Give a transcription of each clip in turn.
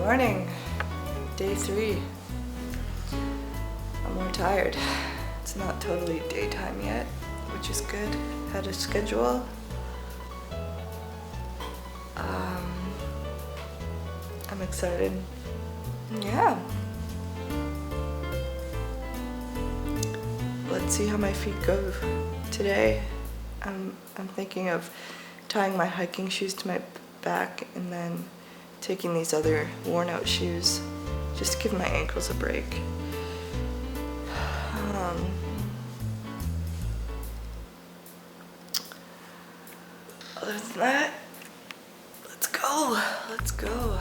morning, day 3. I'm more tired. It's not totally daytime yet, which is good. Had a schedule. I'm excited. Yeah. Let's see how my feet go today. I'm thinking of tying my hiking shoes to my back and then taking these other worn out shoes just to give my ankles a break. Other than that, let's go. Let's go.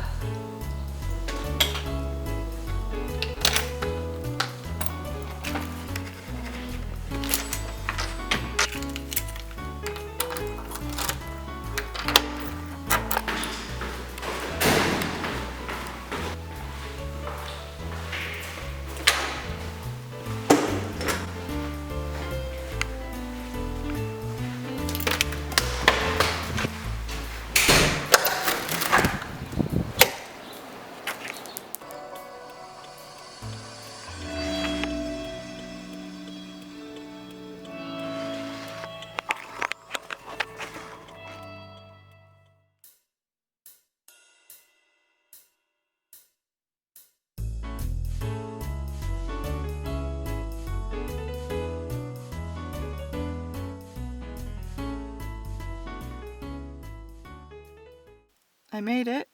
I made it.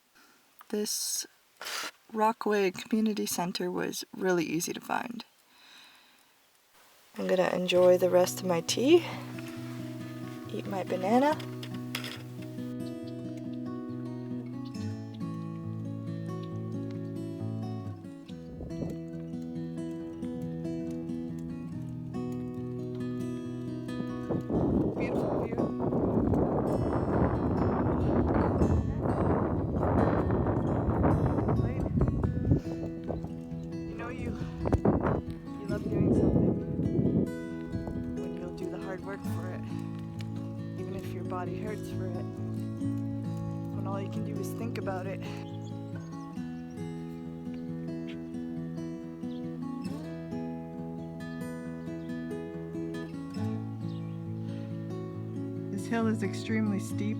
This Rockway community center was really easy to find. I'm gonna enjoy the rest of my tea, eat my banana. Beautiful view. You know you love doing something when you'll do the hard work for it, even if your body hurts for it, when all you can do is think about it. This hill is extremely steep.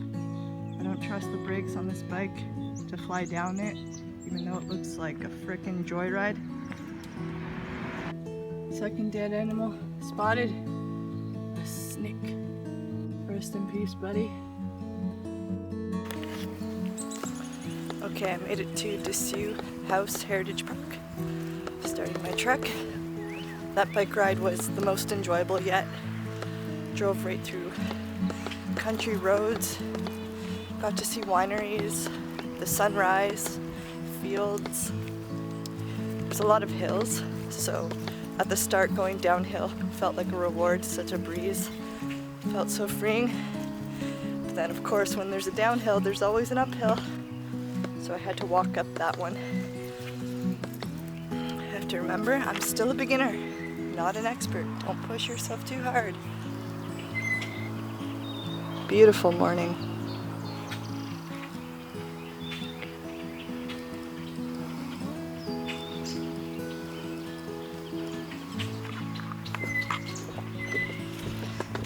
I don't trust the brakes on this bike to fly down it, even though it looks like a frickin' joyride. Second dead animal spotted. A snake. Rest in peace, buddy. Okay, I made it to Decew House Heritage Park. Starting my trek. That bike ride was the most enjoyable yet. Drove right through country roads. Got to see wineries, the sunrise, fields. There's a lot of hills, so at the start going downhill felt like a reward, such a breeze. Felt so freeing. But then of course when there's a downhill, there's always an uphill. So I had to walk up that one. I have to remember, I'm still a beginner, not an expert. Don't push yourself too hard. Beautiful morning.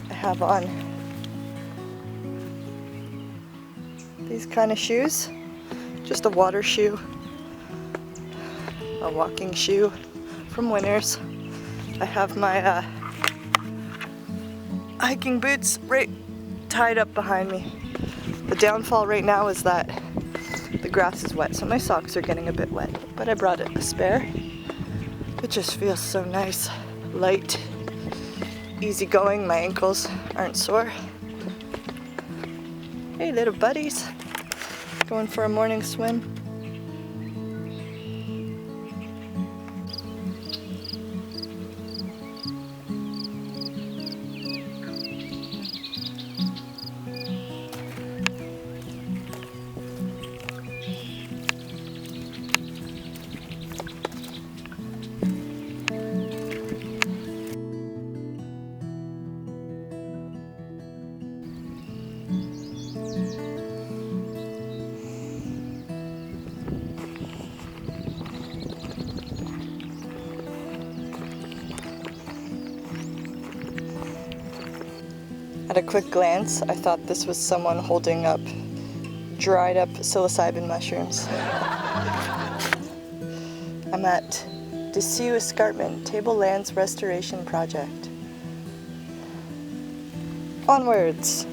I have on these kind of shoes, just a water shoe, a walking shoe from Winners. I have my hiking boots right tied up behind me. The downfall right now is that the grass is wet, so my socks are getting a bit wet, but I brought a spare. It just feels so nice, light, easygoing. My ankles aren't sore. Hey little buddies, going for a morning swim. At a quick glance, I thought this was someone holding up dried up psilocybin mushrooms. I'm at Decew Escarpment Tablelands Restoration Project. Onwards!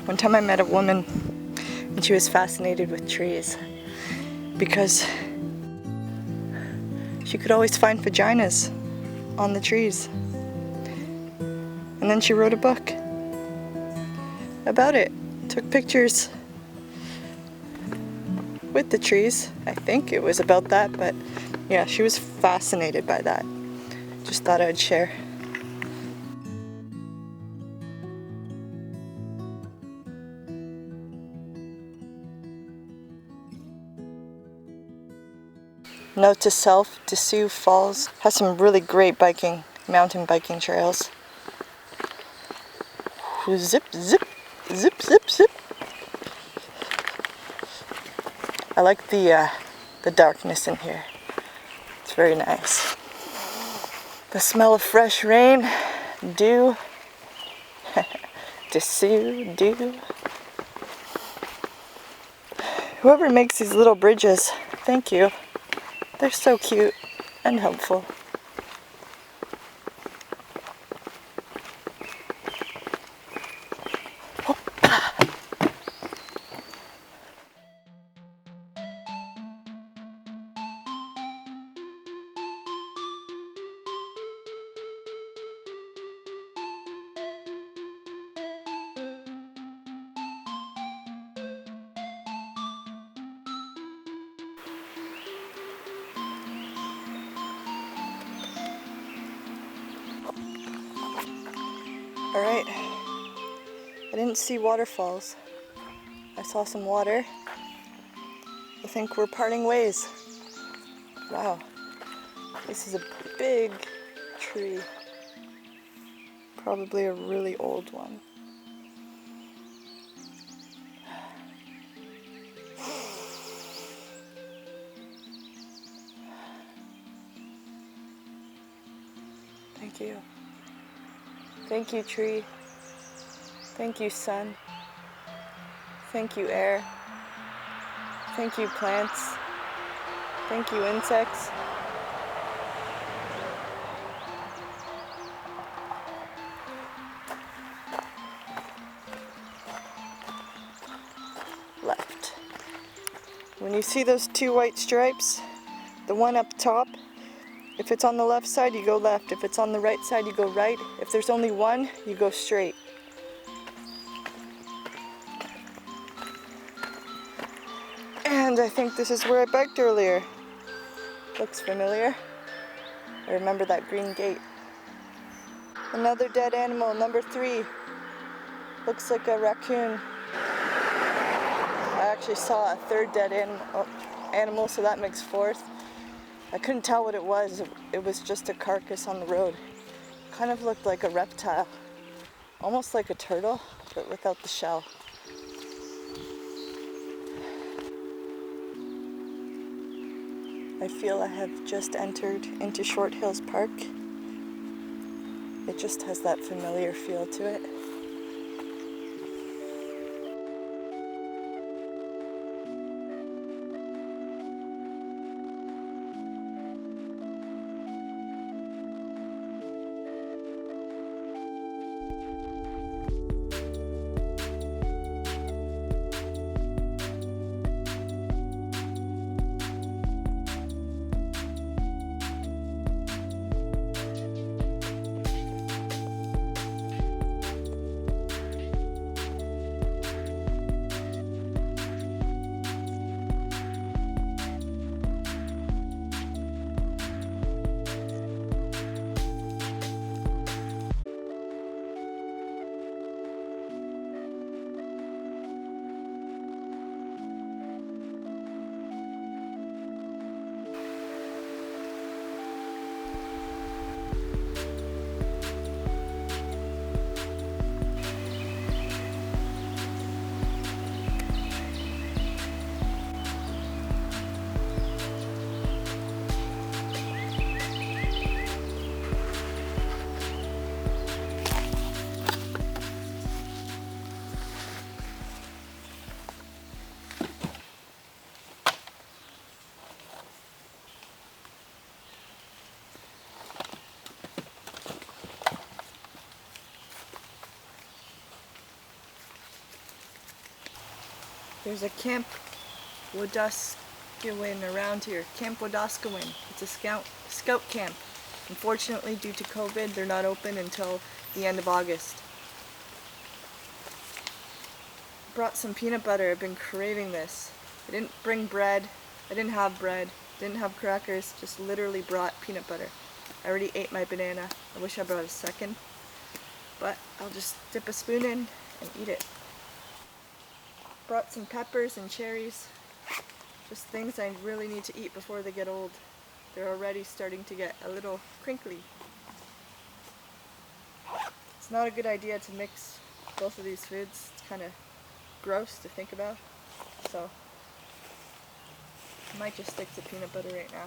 One time I met a woman and she was fascinated with trees because she could always find vaginas on the trees. And then she wrote a book about it. Took pictures with the trees. I think it was about that, but yeah, she was fascinated by that. Just thought I'd share. Note to self, Decew Falls has some really great mountain biking trails. Zip, zip, zip, zip, zip. I like the darkness in here. It's very nice. The smell of fresh rain, dew, Decew, dew. Whoever makes these little bridges, thank you. They're so cute and helpful. Alright, I didn't see waterfalls. I saw some water. I think we're parting ways. Wow, this is a big tree. Probably a really old one. Thank you. Thank you, tree. Thank you, sun. Thank you, air. Thank you, plants. Thank you, insects. Left. When you see those two white stripes, the one up top, if it's on the left side, you go left. If it's on the right side, you go right. If there's only one, you go straight. And I think this is where I biked earlier. Looks familiar. I remember that green gate. Another dead animal, number 3. Looks like a raccoon. I actually saw a third dead animal, so that makes 4th. I couldn't tell what it was. It was just a carcass on the road. Kind of looked like a reptile. Almost like a turtle, but without the shell. I feel I have just entered into Short Hills Park. It just has that familiar feel to it. There's a Camp Wodoscawin around here. Camp Wodoscawin. It's a scout camp. Unfortunately, due to COVID, they're not open until the end of August. Brought some peanut butter. I've been craving this. I didn't bring bread. I didn't have bread. Didn't have crackers. Just literally brought peanut butter. I already ate my banana. I wish I brought a second. But I'll just dip a spoon in and eat it. Brought some peppers and cherries. Just things I really need to eat before they get old. They're already starting to get a little crinkly. It's not a good idea to mix both of these foods. It's kind of gross to think about. So I might just stick to peanut butter right now.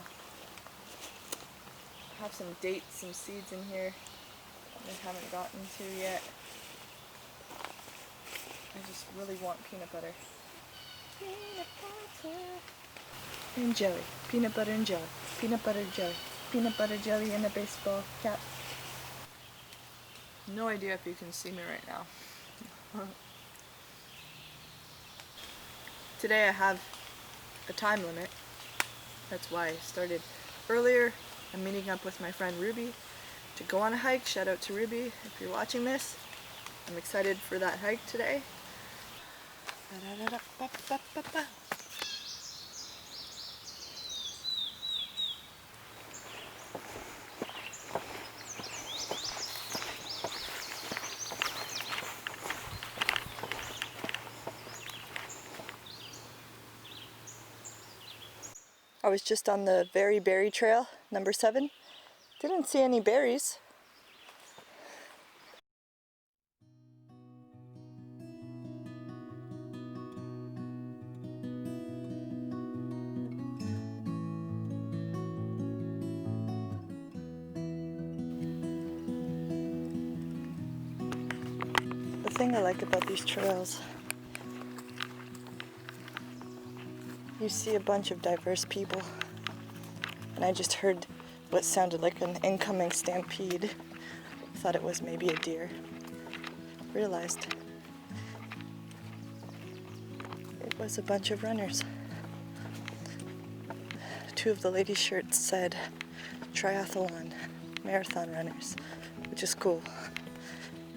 I have some dates, some seeds in here that I haven't gotten to yet. I just really want peanut butter. Peanut butter and jelly. Peanut butter and jelly. Peanut butter jelly. Peanut butter jelly and a baseball cap. No idea if you can see me right now. Today I have a time limit. That's why I started earlier. I'm meeting up with my friend Ruby to go on a hike. Shout out to Ruby if you're watching this. I'm excited for that hike today. I was just on the Very Berry Trail, number 7. Didn't see any berries. The thing I like about these trails, you see a bunch of diverse people, and I just heard what sounded like an incoming stampede. Thought it was maybe a deer. Realized it was a bunch of runners. 2 of the ladies' shirts said triathlon, marathon runners, which is cool.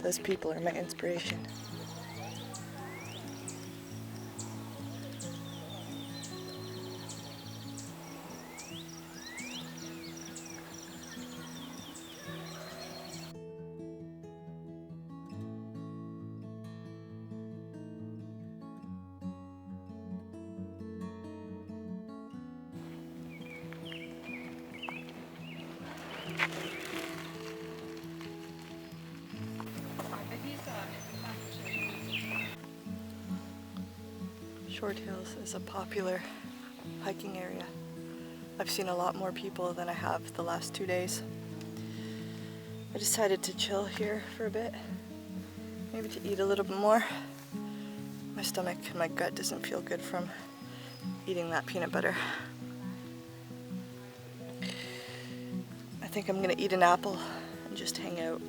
Those people are my inspiration. Short Hills is a popular hiking area. I've seen a lot more people than I have the last 2 days. I decided to chill here for a bit, maybe to eat a little bit more. My stomach and my gut doesn't feel good from eating that peanut butter. I think I'm gonna eat an apple and just hang out.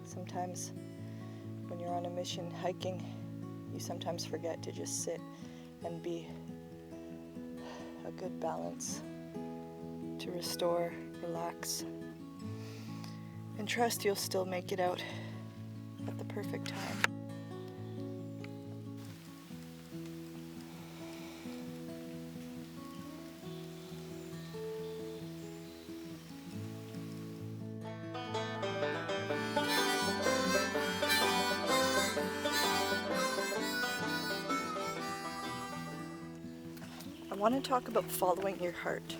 Sometimes when you're on a mission hiking, you sometimes forget to just sit and be. A good balance to restore, relax, and trust you'll still make it out at the perfect time. I want to talk about following your heart.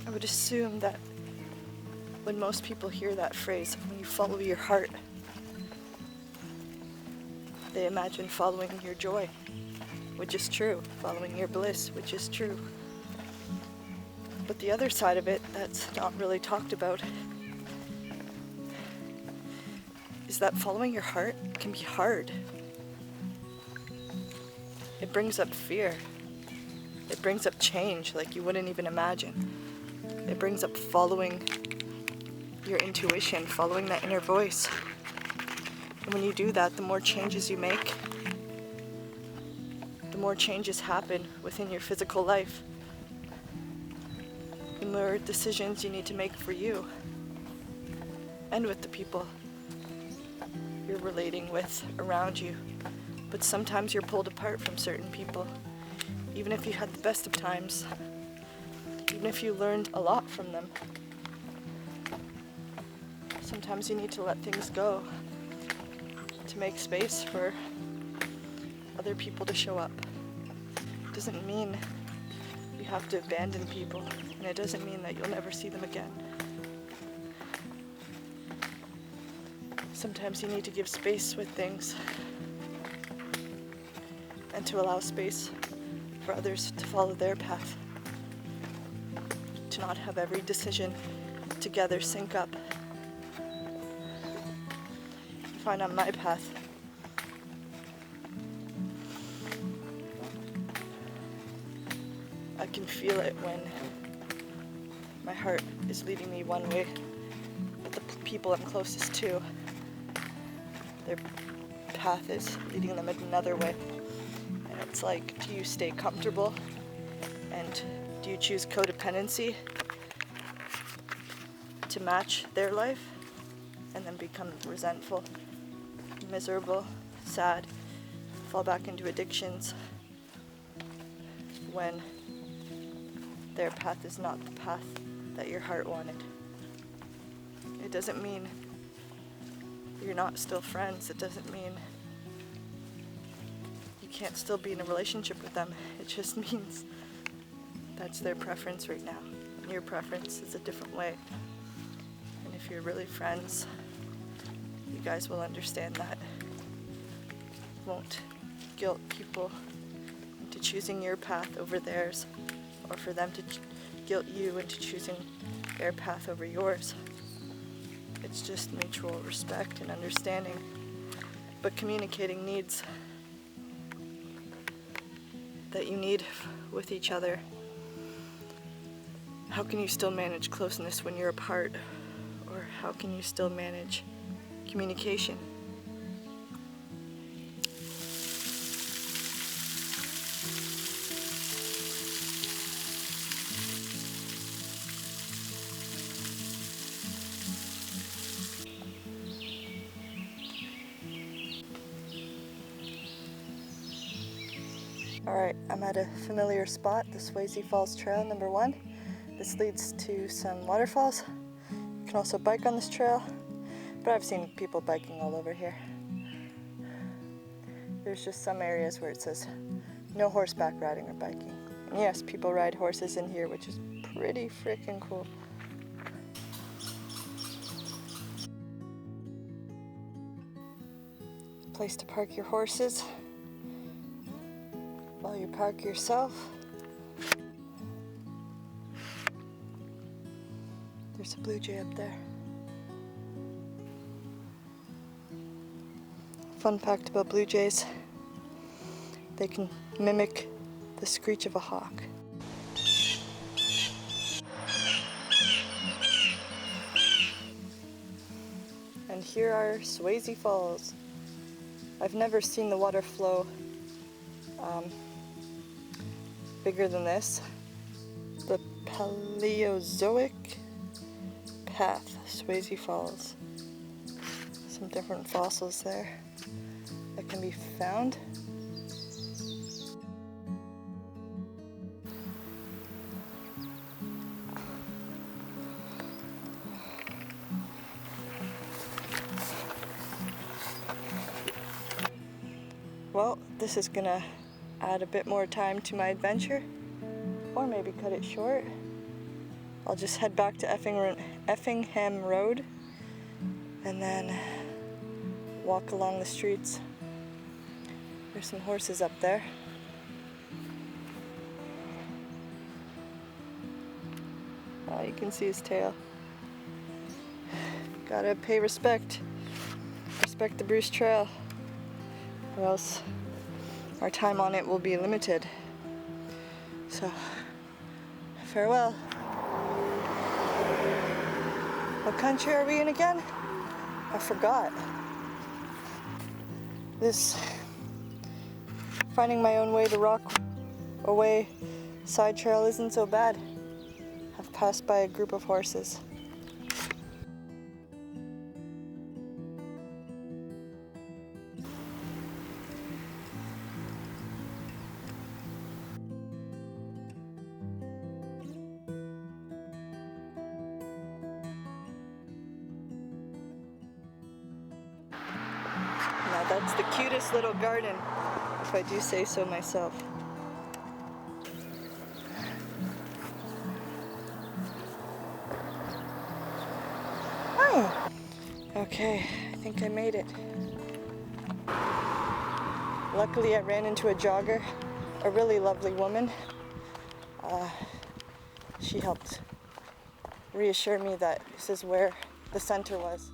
I would assume that when most people hear that phrase, when you follow your heart, they imagine following your joy, which is true, following your bliss, which is true. But the other side of it that's not really talked about is that following your heart can be hard. It brings up fear. It brings up change like you wouldn't even imagine. It brings up following your intuition, following that inner voice. And when you do that, the more changes you make, the more changes happen within your physical life. The more decisions you need to make for you and with the people you're relating with around you. But sometimes you're pulled apart from certain people, even if you had the best of times, even if you learned a lot from them. Sometimes you need to let things go to make space for other people to show up. It doesn't mean you have to abandon people, and it doesn't mean that you'll never see them again. Sometimes you need to give space with things and to allow space for others to follow their path. To not have every decision together sync up. I find on my path, I can feel it when my heart is leading me one way, but the people I'm closest to, their path is leading them in another way. And it's like, do you stay comfortable? And do you choose codependency to match their life and then become resentful, miserable, sad, fall back into addictions when their path is not the path that your heart wanted? It doesn't mean you're not still friends. It doesn't mean you can't still be in a relationship with them. It just means that's their preference right now. And your preference is a different way. And if you're really friends, you guys will understand that. You won't guilt people into choosing your path over theirs, or for them to guilt you into choosing their path over yours. It's just mutual respect and understanding, but communicating needs that you need with each other. How can you still manage closeness when you're apart? Or how can you still manage communication? Alright, I'm at a familiar spot, the Swayze Falls Trail, number 1. This leads to some waterfalls. You can also bike on this trail, but I've seen people biking all over here. There's just some areas where it says no horseback riding or biking. And yes, people ride horses in here, which is pretty freaking cool. Place to park your horses while you park yourself. There's a blue jay up there. Fun fact about blue jays, they can mimic the screech of a hawk. And here are Swayze Falls. I've never seen the water flow bigger than this. The Paleozoic Path, Swayze Falls. Some different fossils there that can be found. Well, this is gonna add a bit more time to my adventure, or maybe cut it short. I'll just head back to Effingham Road and then walk along the streets. There's some horses up there. Oh, you can see his tail. Gotta pay respect. Respect the Bruce Trail, or else our time on it will be limited. So, farewell. What country are we in again? I forgot. This finding my own way to Rockway side trail isn't so bad. I've passed by a group of horses. Now that's the cutest little garden, if I do say so myself. Oh, okay, I think I made it. Luckily I ran into a jogger, a really lovely woman. She helped reassure me that this is where the center was.